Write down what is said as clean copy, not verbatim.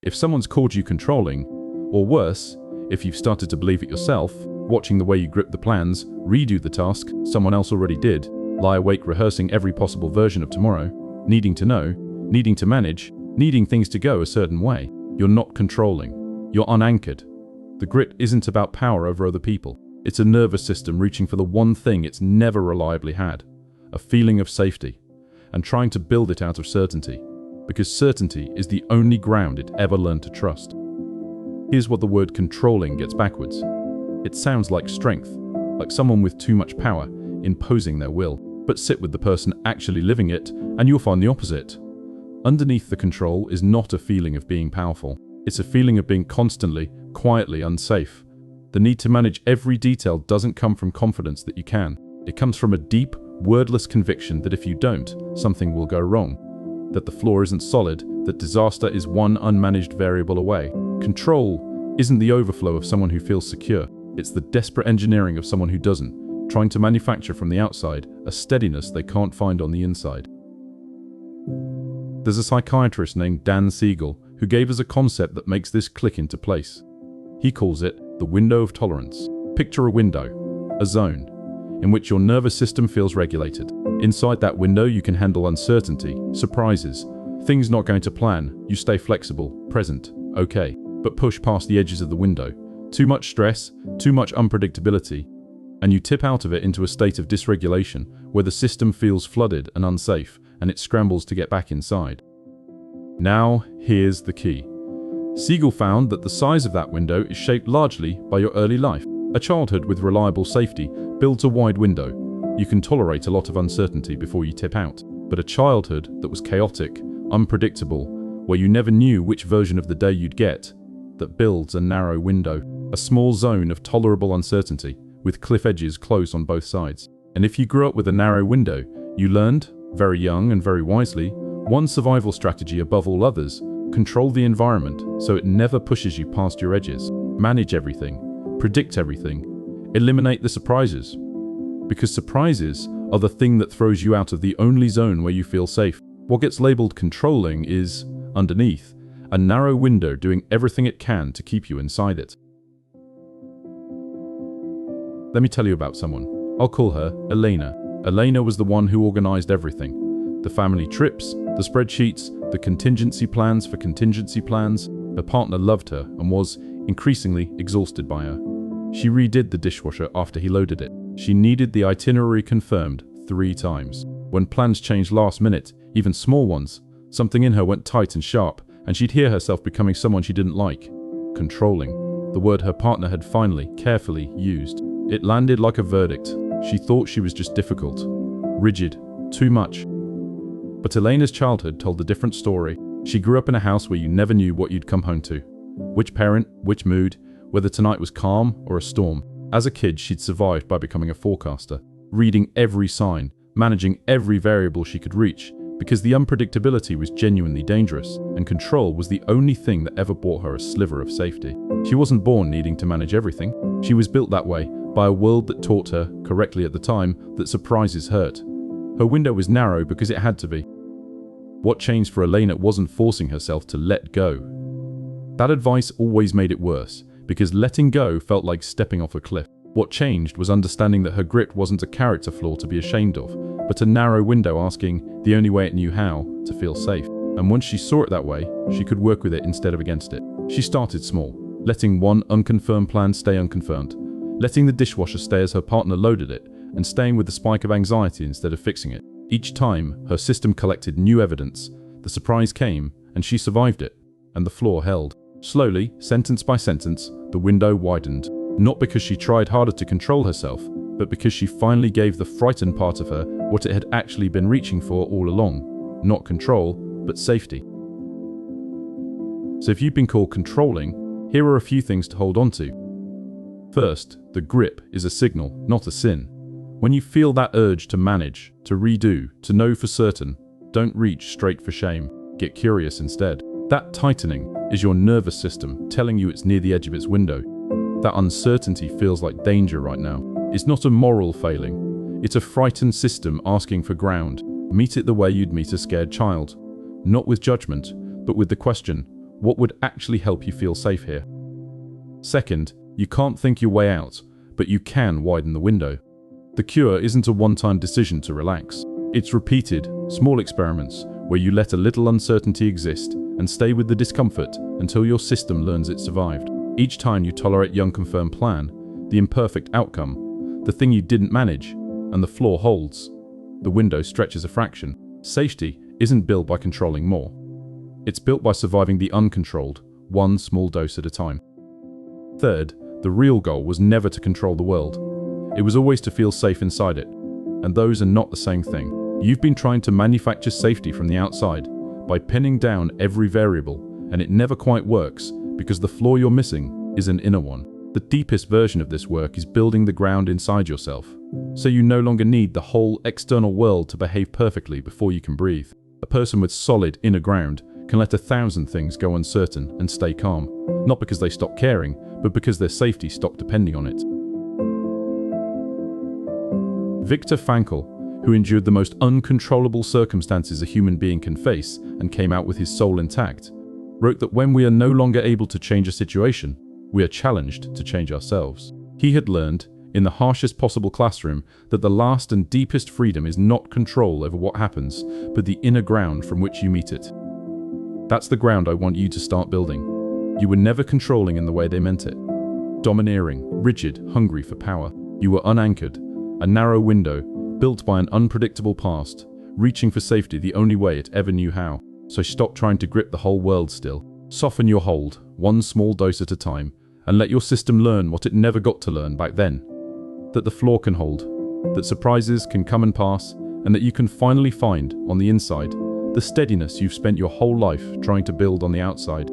If someone's called you controlling, or worse, if you've started to believe it yourself, watching the way you grip the plans, redo the task someone else already did, lie awake rehearsing every possible version of tomorrow, needing to know, needing to manage, needing things to go a certain way, you're not controlling. You're unanchored. The grit isn't about power over other people. It's a nervous system reaching for the one thing it's never reliably had, a feeling of safety, and trying to build it out of certainty, because certainty is the only ground it ever learned to trust. Here's what the word controlling gets backwards. It sounds like strength, like someone with too much power, imposing their will. But sit with the person actually living it, and you'll find the opposite. Underneath the control is not a feeling of being powerful. It's a feeling of being constantly, quietly unsafe. The need to manage every detail doesn't come from confidence that you can. It comes from a deep, wordless conviction that if you don't, something will go wrong. That the floor isn't solid, that disaster is one unmanaged variable away. Control isn't the overflow of someone who feels secure. It's the desperate engineering of someone who doesn't, trying to manufacture from the outside a steadiness they can't find on the inside. There's a psychiatrist named Dan Siegel who gave us a concept that makes this click into place. He calls it the window of tolerance. Picture a window, a zone, in which your nervous system feels regulated. Inside that window you can handle uncertainty, surprises, things not going to plan. You stay flexible, present, okay, but push past the edges of the window. Too much stress, too much unpredictability, and you tip out of it into a state of dysregulation where the system feels flooded and unsafe, and it scrambles to get back inside. Now, here's the key. Siegel found that the size of that window is shaped largely by your early life. A childhood with reliable safety builds a wide window. You can tolerate a lot of uncertainty before you tip out. But a childhood that was chaotic, unpredictable, where you never knew which version of the day you'd get, that builds a narrow window, a small zone of tolerable uncertainty, with cliff edges close on both sides. And if you grew up with a narrow window, you learned, very young and very wisely, one survival strategy above all others: control the environment so it never pushes you past your edges. Manage everything, predict everything, eliminate the surprises. Because surprises are the thing that throws you out of the only zone where you feel safe. What gets labeled controlling is, underneath, a narrow window doing everything it can to keep you inside it. Let me tell you about someone. I'll call her Elena. Elena was the one who organized everything. The family trips, the spreadsheets, the contingency plans for contingency plans. Her partner loved her and was increasingly exhausted by her. She redid the dishwasher after he loaded it. She needed the itinerary confirmed 3 times. When plans changed last minute, even small ones, something in her went tight and sharp, and she'd hear herself becoming someone she didn't like. Controlling, the word her partner had finally, carefully used. It landed like a verdict. She thought she was just difficult, rigid, too much. But Elena's childhood told a different story. She grew up in a house where you never knew what you'd come home to. Which parent, which mood, whether tonight was calm or a storm. As a kid, she'd survived by becoming a forecaster, reading every sign, managing every variable she could reach, because the unpredictability was genuinely dangerous, and control was the only thing that ever brought her a sliver of safety. She wasn't born needing to manage everything. She was built that way, by a world that taught her, correctly at the time, that surprises hurt. Her window was narrow because it had to be. What changed for Elena wasn't forcing herself to let go. That advice always made it worse, because letting go felt like stepping off a cliff. What changed was understanding that her grit wasn't a character flaw to be ashamed of, but a narrow window asking, the only way it knew how, to feel safe. And once she saw it that way, she could work with it instead of against it. She started small, letting one unconfirmed plan stay unconfirmed, letting the dishwasher stay as her partner loaded it, and staying with the spike of anxiety instead of fixing it. Each time, her system collected new evidence. The surprise came, and she survived it, and the floor held. Slowly, sentence by sentence, the window widened. Not because she tried harder to control herself, but because she finally gave the frightened part of her what it had actually been reaching for all along. Not control, but safety. So if you've been called controlling, here are a few things to hold on to. First, the grip is a signal, not a sin. When you feel that urge to manage, to redo, to know for certain, don't reach straight for shame. Get curious instead. That tightening is your nervous system telling you it's near the edge of its window. That uncertainty feels like danger right now. It's not a moral failing. It's a frightened system asking for ground. Meet it the way you'd meet a scared child. Not with judgment, but with the question, what would actually help you feel safe here. Second, you can't think your way out, but you can widen the window. The cure isn't a one-time decision to relax. It's repeated, small experiments where you let a little uncertainty exist and stay with the discomfort until your system learns it survived. Each time you tolerate the unconfirmed plan, the imperfect outcome, the thing you didn't manage, and the floor holds, the window stretches a fraction. Safety isn't built by controlling more. It's built by surviving the uncontrolled, one small dose at a time. Third, the real goal was never to control the world. It was always to feel safe inside it. And those are not the same thing. You've been trying to manufacture safety from the outside by pinning down every variable, and it never quite works because the flaw you're missing is an inner one. The deepest version of this work is building the ground inside yourself, so you no longer need the whole external world to behave perfectly before you can breathe. A person with solid inner ground can let 1,000 things go uncertain and stay calm, not because they stop caring, but because their safety stopped depending on it. Viktor Frankl, who endured the most uncontrollable circumstances a human being can face and came out with his soul intact, wrote that when we are no longer able to change a situation, we are challenged to change ourselves. He had learned, in the harshest possible classroom, that the last and deepest freedom is not control over what happens, but the inner ground from which you meet it. That's the ground I want you to start building. You were never controlling in the way they meant it. Domineering, rigid, hungry for power. You were unanchored, a narrow window, built by an unpredictable past, reaching for safety the only way it ever knew how. So stop trying to grip the whole world still. Soften your hold, one small dose at a time, and let your system learn what it never got to learn back then. That the floor can hold, that surprises can come and pass, and that you can finally find, on the inside, the steadiness you've spent your whole life trying to build on the outside.